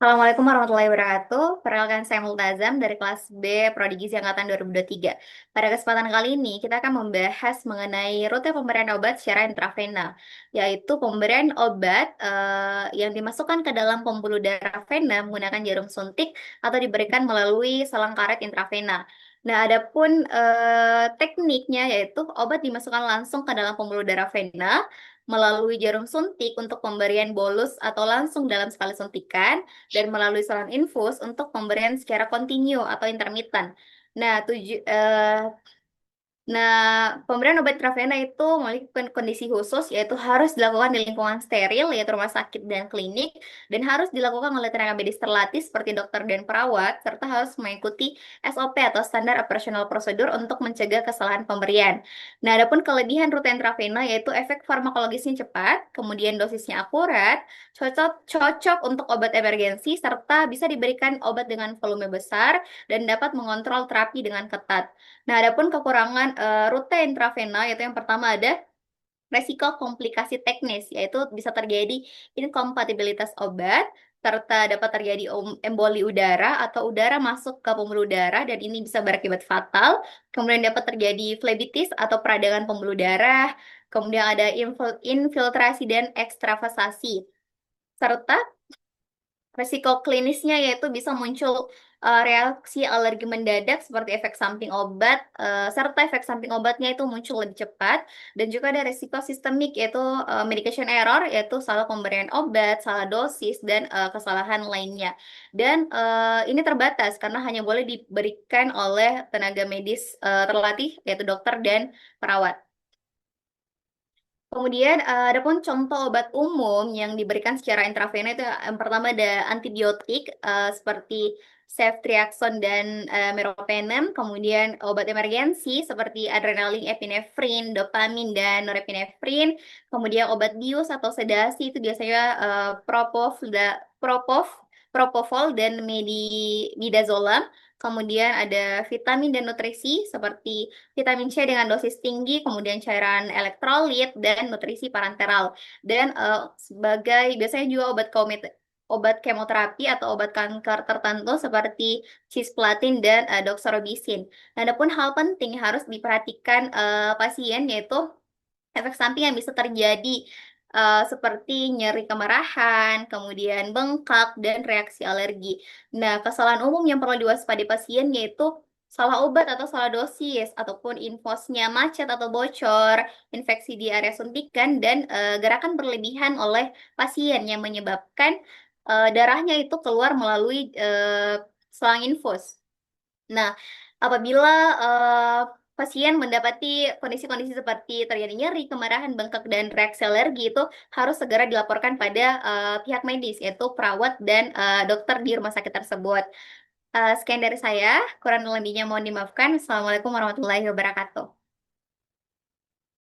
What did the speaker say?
Assalamualaikum warahmatullahi wabarakatuh. Perkenalkan saya Multazam dari kelas B Prodi Gizi Angkatan 2023. Pada kesempatan kali ini, kita akan membahas mengenai rute pemberian obat secara intravena, yaitu pemberian obat yang dimasukkan ke dalam pembuluh darah vena menggunakan jarum suntik atau diberikan melalui selang karet intravena. Nah, adapun tekniknya yaitu obat dimasukkan langsung ke dalam pembuluh darah vena melalui jarum suntik untuk pemberian bolus atau langsung dalam sekali suntikan dan melalui saluran infus untuk pemberian secara kontinu atau intermittent. Nah, pemberian obat intravena itu memiliki kondisi khusus, yaitu harus dilakukan di lingkungan steril, yaitu rumah sakit dan klinik, dan harus dilakukan oleh tenaga medis terlatih seperti dokter dan perawat, serta harus mengikuti SOP atau standar operasional prosedur untuk mencegah kesalahan pemberian. Nah, adapun kelebihan rute intravena yaitu efek farmakologisnya cepat, kemudian dosisnya akurat, cocok untuk obat emergensi, serta bisa diberikan obat dengan volume besar dan dapat mengontrol terapi dengan ketat. Nah, adapun kekurangan rute intravena yaitu yang pertama ada resiko komplikasi teknis, yaitu bisa terjadi inkompatibilitas obat, serta dapat terjadi emboli udara atau udara masuk ke pembuluh darah dan ini bisa berakibat fatal. Kemudian dapat terjadi flebitis atau peradangan pembuluh darah. Kemudian ada infiltrasi dan ekstravasasi. Serta resiko klinisnya yaitu bisa muncul reaksi alergi mendadak seperti efek samping obat, serta efek samping obatnya itu muncul lebih cepat, dan juga ada resiko sistemik yaitu medication error, yaitu salah pemberian obat, salah dosis, dan kesalahan lainnya. Dan ini terbatas karena hanya boleh diberikan oleh tenaga medis terlatih, yaitu dokter dan perawat. Kemudian, adapun contoh obat umum yang diberikan secara intravena itu yang pertama ada antibiotik seperti ceftriaxone dan meropenem, kemudian obat emergensi seperti adrenalin, epinefrin, dopamin dan norepinefrin, kemudian obat bius atau sedasi itu biasanya propofol, propofol dan midazolam. Kemudian ada vitamin dan nutrisi seperti vitamin C dengan dosis tinggi, kemudian cairan elektrolit, dan nutrisi parenteral. Dan sebagai biasanya juga obat kemoterapi atau obat kanker tertentu seperti cisplatin dan doxorubicin. Nah, adapun hal penting harus diperhatikan pasien yaitu efek samping yang bisa terjadi seperti nyeri kemerahan, kemudian bengkak, dan reaksi alergi. Nah, kesalahan umum yang perlu diwaspadai pasien yaitu salah obat atau salah dosis, ataupun infosnya macet atau bocor, infeksi di area suntikan, dan gerakan berlebihan oleh pasien yang menyebabkan darahnya itu keluar melalui selang infus. Nah, apabila pasien mendapati kondisi-kondisi seperti terjadi nyeri, kemarahan, bengkak, dan reaksi alergi itu harus segera dilaporkan pada pihak medis, yaitu perawat dan dokter di rumah sakit tersebut. Sekian dari saya, kurang lebihnya mohon dimaafkan. Assalamualaikum warahmatullahi wabarakatuh.